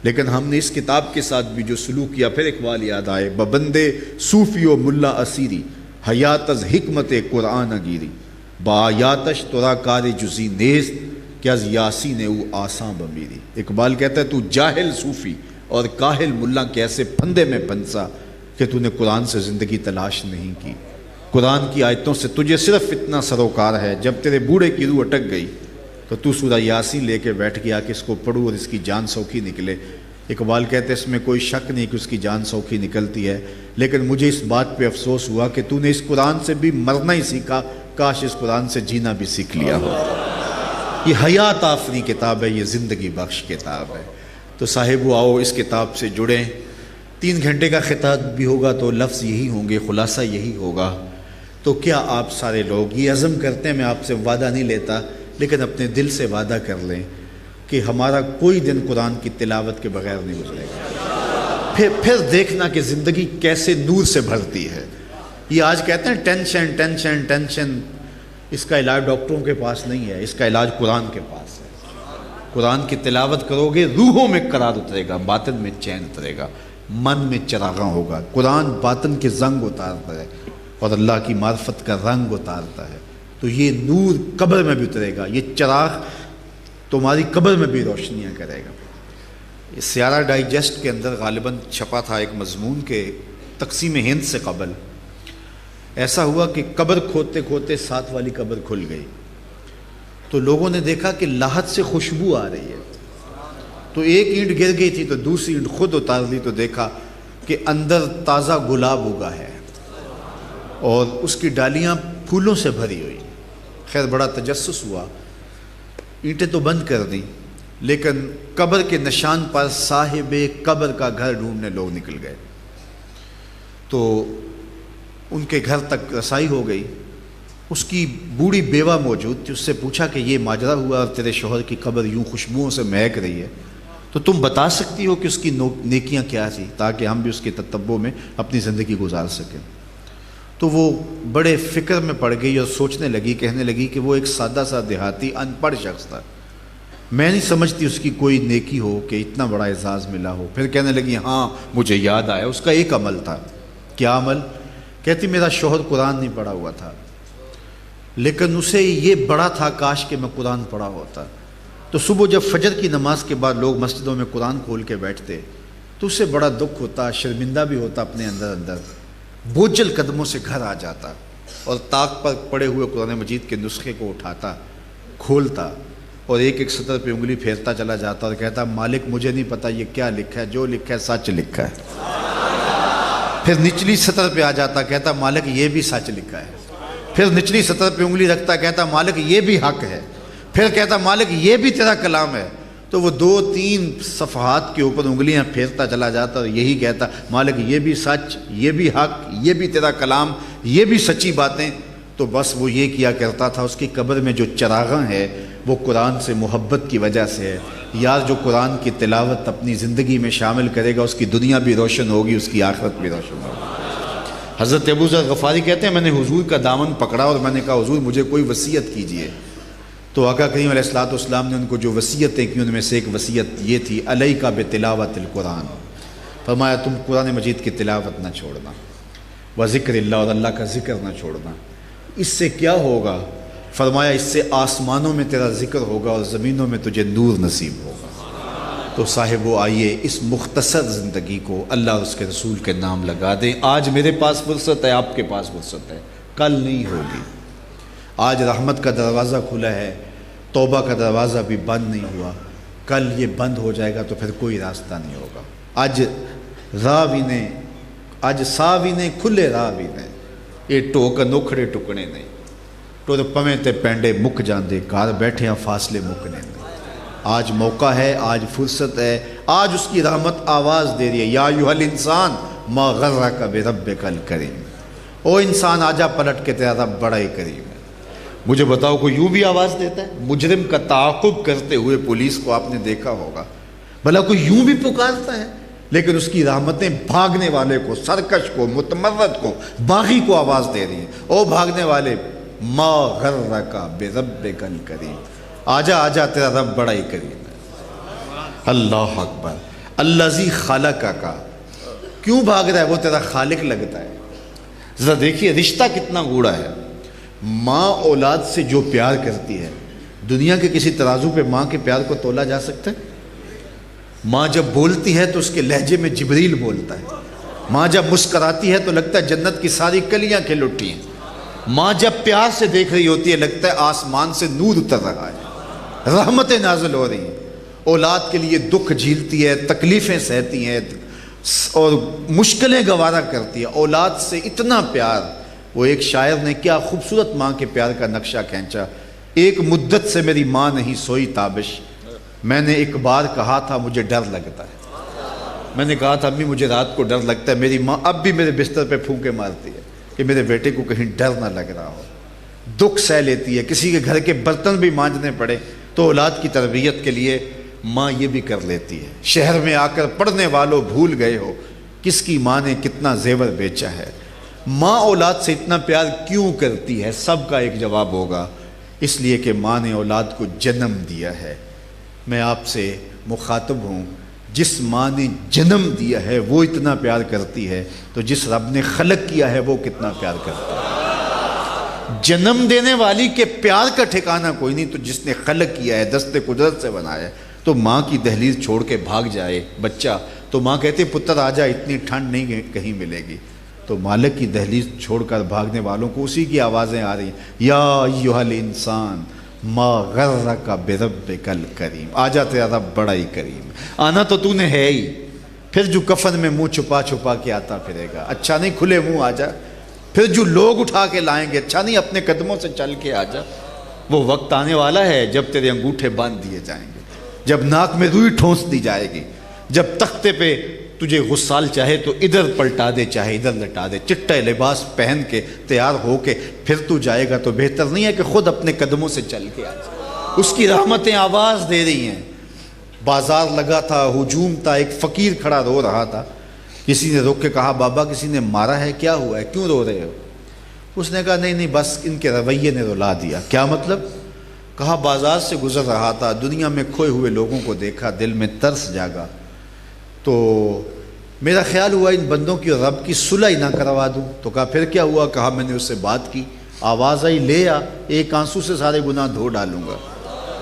Speaker 2: لیکن ہم نے اس کتاب کے ساتھ بھی جو سلوک کیا، پھر اقبال یاد آئے، ببندے صوفی و ملا اسیری، حیات از حکمت قرآن گیری، با آیاتش ترا کار جزی نیست، کہ از یاسین او آساں بمیری۔ اقبال کہتا ہے تو جاہل صوفی اور کاہل ملا کے ایسے پھندے میں پھنسا کہ تو نے قرآن سے زندگی تلاش نہیں کی۔ قرآن کی آیتوں سے تجھے صرف اتنا سروکار ہے، جب تیرے بوڑھے کی روح اٹک گئی تو سورہ یاسین لے کے بیٹھ گیا کہ اس کو پڑھو اور اس کی جان سوکھی نکلے۔ اقبال کہتے ہیں اس میں کوئی شک نہیں کہ اس کی جان سوکھی نکلتی ہے، لیکن مجھے اس بات پہ افسوس ہوا کہ تو نے اس قرآن سے بھی مرنا ہی سیکھا، کاش اس قرآن سے جینا بھی سیکھ لیا ہو۔ یہ حیات آفری کتاب ہے، یہ زندگی بخش کتاب ہے۔ تو صاحبو آؤ اس کتاب سے جڑیں۔ 3 گھنٹے کا خطاب بھی ہوگا تو لفظ یہی ہوں گے، خلاصہ یہی ہوگا۔ تو کیا آپ سارے لوگ یہ عزم کرتے ہیں، میں آپ سے وعدہ نہیں لیتا لیکن اپنے دل سے وعدہ کر لیں کہ ہمارا کوئی دن قرآن کی تلاوت کے بغیر نہیں گزرے گا، پھر دیکھنا کہ زندگی کیسے نور سے بھرتی ہے۔ یہ آج کہتے ہیں ٹینشن ٹینشن ٹینشن، اس کا علاج ڈاکٹروں کے پاس نہیں ہے، اس کا علاج قرآن کے پاس ہے۔ قرآن کی تلاوت کرو گے، روحوں میں قرار اترے گا، باطن میں چین اترے گا، من میں چراغاں ہوگا۔ قرآن باطن کے زنگ اتارتا ہے اور اللہ کی معرفت کا رنگ اتارتا ہے، تو یہ نور قبر میں بھی اترے گا، یہ چراغ تمہاری قبر میں بھی روشنیاں کرے گا۔ یہ سیارہ ڈائجسٹ کے اندر غالباً چھپا تھا ایک مضمون کے تقسیم ہند سے قبل۔ ایسا ہوا کہ قبر کھودتے کھودتے ساتھ والی قبر کھل گئی، تو لوگوں نے دیکھا کہ لاحت سے خوشبو آ رہی ہے، تو ایک اینٹ گر گئی تھی تو دوسری اینٹ خود اتار لی، تو دیکھا کہ اندر تازہ گلاب اگا ہے اور اس کی ڈالیاں پھولوں سے بھری ہوئی۔ خیر بڑا تجسس ہوا، اینٹیں تو بند کر دیں، لیکن قبر کے نشان پر صاحب قبر کا گھر ڈھونڈنے لوگ نکل گئے۔ تو ان کے گھر تک رسائی ہو گئی، اس کی بوڑھی بیوہ موجود تھی، اس سے پوچھا کہ یہ ماجرا ہوا اور تیرے شوہر کی قبر یوں خوشبوؤں سے مہک رہی ہے، تو تم بتا سکتی ہو کہ اس کی نیکیاں کیا تھی تاکہ ہم بھی اس کے تتبع میں اپنی زندگی گزار سکیں۔ تو وہ بڑے فکر میں پڑ گئی اور سوچنے لگی، کہنے لگی کہ وہ ایک سادہ سا دیہاتی ان پڑھ شخص تھا، میں نہیں سمجھتی اس کی کوئی نیکی ہو کہ اتنا بڑا اعزاز ملا ہو۔ پھر کہنے لگی ہاں مجھے یاد آیا، اس کا ایک عمل تھا۔ کیا عمل؟ کہتی میرا شوہر قرآن نہیں پڑھا ہوا تھا، لیکن اسے یہ بڑا تھا کاش کہ میں قرآن پڑھا ہوتا۔ تو صبح جب فجر کی نماز کے بعد لوگ مسجدوں میں قرآن کھول کے بیٹھتے تو اسے بڑا دکھ ہوتا، شرمندہ بھی ہوتا اپنے اندر، بوجھل قدموں سے گھر آ جاتا اور طاق پر پڑے ہوئے قرآن مجید کے نسخے کو اٹھاتا، کھولتا اور ایک ایک سطر پہ انگلی پھیرتا چلا جاتا اور کہتا مالک مجھے نہیں پتا یہ کیا لکھا ہے، جو لکھا ہے سچ لکھا ہے۔ پھر نچلی سطر پہ آ جاتا، کہتا مالک یہ بھی سچ لکھا ہے۔ پھر نچلی سطر پہ انگلی رکھتا، کہتا مالک یہ بھی حق ہے۔ پھر کہتا مالک یہ بھی تیرا کلام ہے۔ تو وہ 2-3 صفحات کے اوپر انگلیاں پھیرتا چلا جاتا اور یہی کہتا مالک یہ بھی سچ، یہ بھی حق، یہ بھی تیرا کلام، یہ بھی سچی باتیں۔ تو بس وہ یہ کیا کرتا تھا، اس کی قبر میں جو چراغاں ہے وہ قرآن سے محبت کی وجہ سے ہے۔ یار جو قرآن کی تلاوت اپنی زندگی میں شامل کرے گا اس کی دنیا بھی روشن ہوگی، اس کی آخرت بھی روشن ہوگی۔ حضرت ابو ذر غفاری کہتے ہیں میں نے حضور کا دامن پکڑا اور میں نے کہا حضور مجھے کوئی وصیت کیجئے۔ تو آقا کریم علیہ الصلوۃ والسلام نے ان کو جو وصیتیں کی ان میں سے ایک وصیت یہ تھی علیک بتلاوت القرآن، فرمایا تم قرآن مجید کی تلاوت نہ چھوڑنا، وذکر اللہ، اور اللہ کا ذکر نہ چھوڑنا۔ اس سے کیا ہوگا؟ فرمایا اس سے آسمانوں میں تیرا ذکر ہوگا اور زمینوں میں تجھے نور نصیب ہوگا۔ تو صاحبو آئیے اس مختصر زندگی کو اللہ اور اس کے رسول کے نام لگا دیں۔ آج میرے پاس فرصت ہے، آپ کے پاس فرصت ہے، کل نہیں ہوگی۔ آج رحمت کا دروازہ کھلا ہے، توبہ کا دروازہ بھی بند نہیں ہوا، کل یہ بند ہو جائے گا تو پھر کوئی راستہ نہیں ہوگا۔ اج ساوی نے کھلے راوی نے، یہ ٹوک نوکھڑے ٹکنے نہیں، ٹر پویں تے پینڈے مک جاندے، گھر بیٹھے ہیں فاصلے مکنے نہیں۔ آج موقع ہے، آج فرصت ہے، آج اس کی رحمت آواز دے رہی ہے، یا ایھا الانسان ما غرک بربک الکریم، او انسان آجا پلٹ کے تیرا رب بڑا ہی کریم ہے۔ مجھے بتاؤ کوئی یوں بھی آواز دیتا ہے؟ مجرم کا تعاقب کرتے ہوئے پولیس کو آپ نے دیکھا ہوگا، بھلا کوئی یوں بھی پکارتا ہے؟ لیکن اس کی رحمتیں بھاگنے والے کو، سرکش کو، متمرد کو، باغی کو آواز دے رہی ہیں، او بھاگنے والے ما غرک بربک الکریم، آجا آجا تیرا رب بڑا ہی کریم ہے۔ اللہ اکبر۔ الذی خلقک، کیوں بھاگ رہا ہے؟ وہ تیرا خالق لگتا ہے۔ ذرا دیکھیے رشتہ کتنا گوڑا ہے۔ ماں اولاد سے جو پیار کرتی ہے، دنیا کے کسی ترازو پہ ماں کے پیار کو تولا جا سکتا ہے؟ ماں جب بولتی ہے تو اس کے لہجے میں جبریل بولتا ہے، ماں جب مسکراتی ہے تو لگتا ہے جنت کی ساری کلیاں کھل اٹھی ہیں، ماں جب پیار سے دیکھ رہی ہوتی ہے لگتا ہے آسمان سے نور اتر رہا ہے، رحمتیں نازل ہو رہی ہیں۔ اولاد کے لیے دکھ جھیلتی ہے، تکلیفیں سہتی ہیں اور مشکلیں گوارا کرتی ہے، اولاد سے اتنا پیار۔ وہ ایک شاعر نے کیا خوبصورت ماں کے پیار کا نقشہ کھینچا، ایک مدت سے میری ماں نہیں سوئی تابش، میں نے ایک بار کہا تھا مجھے ڈر لگتا ہے، میں نے کہا تھا امی مجھے رات کو ڈر لگتا ہے، میری ماں اب بھی میرے بستر پہ پھونکے مارتی ہے کہ میرے بیٹے کو کہیں ڈر نہ لگ رہا ہو، دکھ سہ لیتی ہے، کسی کے گھر کے برتن بھی مانجنے پڑے تو اولاد کی تربیت کے لیے ماں یہ بھی کر لیتی ہے۔ شہر میں آ کر پڑھنے والوں بھول گئے ہو کس کی ماں نے کتنا زیور بیچا ہے۔ ماں اولاد سے اتنا پیار کیوں کرتی ہے؟ سب کا ایک جواب ہوگا، اس لیے کہ ماں نے اولاد کو جنم دیا ہے۔ میں آپ سے مخاطب ہوں، جس ماں نے جنم دیا ہے وہ اتنا پیار کرتی ہے تو جس رب نے خلق کیا ہے وہ کتنا پیار کرتا ہے۔ جنم دینے والی کے پیار کا ٹھکانہ کوئی نہیں، تو جس نے خلق کیا ہے، دست قدرت سے بنایا ہے، تو ماں کی دہلیز چھوڑ کے بھاگ جائے بچہ، تو ماں کہتی پتر آ جا، اتنی ٹھنڈ نہیں کہیں ملے گی۔ تو مالک کی دہلیز چھوڑ کر بھاگنے والوں کو اسی کی آوازیں آ رہی ہیں، یا ایھا الانسان ما غرک بربک الکریم، آ جا تیرا رب بڑا ہی کریم، آنا تو تو نے ہے ہی، پھر جو کفن میں منہ چھپا چھپا کے آتا پھرے گا، اچھا نہیں کھلے منہ آ جا، پھر جو لوگ اٹھا کے لائیں گے، اچھا نہیں اپنے قدموں سے چل کے آ جا۔ وہ وقت آنے والا ہے جب تیرے انگوٹھے باندھ دیے جائیں گے، جب ناک میں روئی ٹھونس دی جائے گی، جب تختے پہ تجھے غسال چاہے تو ادھر پلٹا دے، چاہے ادھر لٹا دے، چٹا لباس پہن کے تیار ہو کے پھر تو جائے گا، تو بہتر نہیں ہے کہ خود اپنے قدموں سے چل کے آ جائے۔ اس کی رحمتیں آواز دے رہی ہیں۔ بازار لگا تھا، ہجوم تھا، ایک فقیر کھڑا رو رہا تھا، کسی نے روک کے کہا بابا کسی نے مارا ہے، کیا ہوا ہے، کیوں رو رہے ہو؟ اس نے کہا نہیں بس ان کے رویے نے رلا دیا۔ کیا مطلب؟ کہا بازار سے گزر رہا تھا، دنیا میں کھوئے ہوئے لوگوں کو دیکھا، دل میں ترس جاگا، تو میرا خیال ہوا ان بندوں کی رب کی صلح ہی نہ کروا دوں۔ تو کہا پھر کیا ہوا؟ کہا میں نے اس سے بات کی، آواز آئی لے آ، ایک آنسو سے سارے گناہ دھو ڈالوں گا۔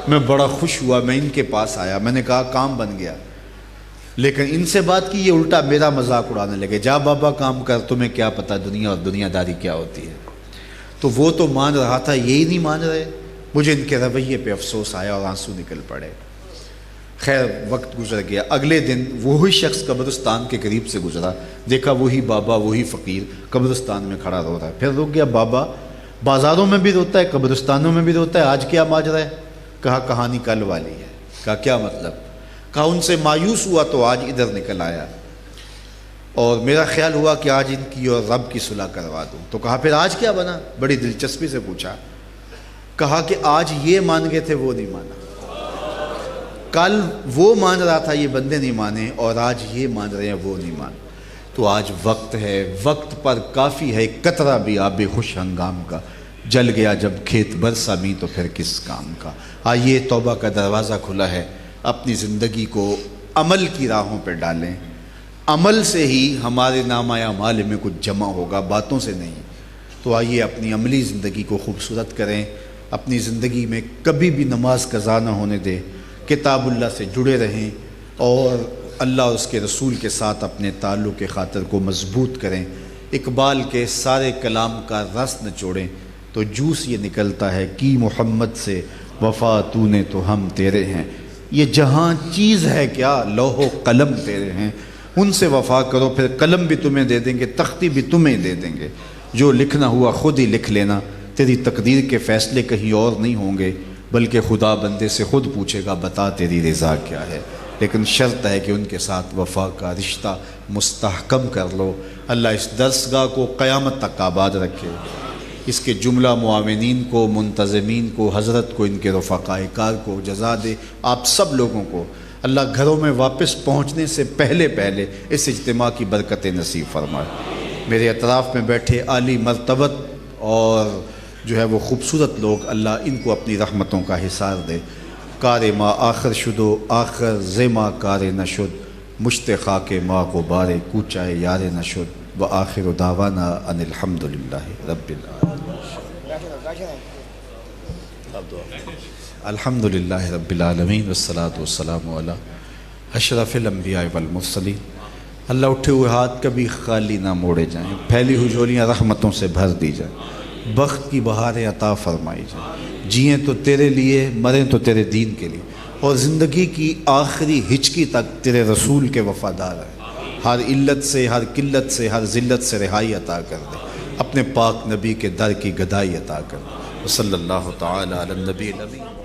Speaker 2: میں بڑا خوش ہوا، میں ان کے پاس آیا، میں نے کہا کام بن گیا، لیکن ان سے بات کی یہ الٹا میرا مذاق اڑانے لگے، جا بابا کام کر، تمہیں کیا پتہ دنیا اور دنیا داری کیا ہوتی ہے۔ تو وہ تو مان رہا تھا، یہی نہیں مان رہے۔ مجھے ان کے رویے پہ افسوس آیا اور آنسو نکل پڑے۔ خیر وقت گزر گیا، اگلے دن وہی شخص قبرستان کے قریب سے گزرا، دیکھا وہی بابا وہی فقیر قبرستان میں کھڑا رو رہا ہے۔ پھر رک گیا، بابا بازاروں میں بھی روتا ہے، قبرستانوں میں بھی روتا ہے، آج کیا ماجرا ہے؟ کہا کہانی کل والی ہے۔ کہا کیا مطلب؟ کہا ان سے مایوس ہوا تو آج ادھر نکل آیا، اور میرا خیال ہوا کہ آج ان کی اور رب کی صلح کروا دوں۔ تو کہا پھر آج کیا بنا؟ بڑی دلچسپی سے پوچھا۔ کہا کہ آج یہ مان گئے تھے وہ نہیں مانا، کل وہ مان رہا تھا یہ بندے نہیں مانے، اور آج یہ مان رہے ہیں وہ نہیں مان۔ تو آج وقت ہے، وقت پر کافی ہے، قطرہ بھی آب خوش ہنگام کا، جل گیا جب کھیت برسا می تو پھر کس کام کا۔ آئیے توبہ کا دروازہ کھلا ہے، اپنی زندگی کو عمل کی راہوں پہ ڈالیں، عمل سے ہی ہمارے نامہ اعمال میں کچھ جمع ہوگا، باتوں سے نہیں۔ تو آئیے اپنی عملی زندگی کو خوبصورت کریں، اپنی زندگی میں کبھی بھی نماز قضا نہ ہونے دیں، کتاب اللہ سے جڑے رہیں، اور اللہ اور اس کے رسول کے ساتھ اپنے تعلق کے خاطر کو مضبوط کریں۔ اقبال کے سارے کلام کا رس نچوڑیں تو جوس یہ نکلتا ہے، کی محمد سے وفا تو نے تو ہم تیرے ہیں، یہ جہاں چیز ہے کیا، لوح و قلم تیرے ہیں، ان سے وفا کرو، پھر قلم بھی تمہیں دے دیں گے، تختی بھی تمہیں دے دیں گے، جو لکھنا ہوا خود ہی لکھ لینا، تیری تقدیر کے فیصلے کہیں اور نہیں ہوں گے، بلکہ خدا بندے سے خود پوچھے گا بتا تیری رضا کیا ہے۔ لیکن شرط ہے کہ ان کے ساتھ وفا کا رشتہ مستحکم کر لو۔ اللہ اس درسگاہ کو قیامت تک آباد رکھے، اس کے جملہ معاونین کو، منتظمین کو، حضرت کو، ان کے رفقائے کار کو جزا دے۔ آپ سب لوگوں کو اللہ گھروں میں واپس پہنچنے سے پہلے اس اجتماع کی برکتیں نصیب فرمائے۔ میرے اطراف میں بیٹھے عالی مرتبت اور جو ہے وہ خوبصورت لوگ، اللہ ان کو اپنی رحمتوں کا حصار دے۔ کار ما آخر شدو آخر زیما کار نشد، مشت خاک ما غبار کوچائے یار نشد، و آخر دعوانا ان الحمدللہ رب العالمین۔ الحمدللہ رب العالمین والصلاة والسلام علی اشرف الانبیاء والمرسلین۔ اللہ اٹھے ہوئے ہاتھ کبھی خالی نہ موڑے جائیں، پھیلی ہوئی جھولیاں رحمتوں سے بھر دی جائیں، بخت کی بہاریں عطا فرمائی جائیں، جئیں تو تیرے لیے، مریں تو تیرے دین کے لیے، اور زندگی کی آخری ہچکی تک تیرے رسول کے وفادار ہیں۔ ہر علت سے، ہر قلت سے، ہر ذلت سے رہائی عطا کر دے، اپنے پاک نبی کے در کی گدائی عطا کر دے۔ صلی اللہ تعالی علی النبی الامین۔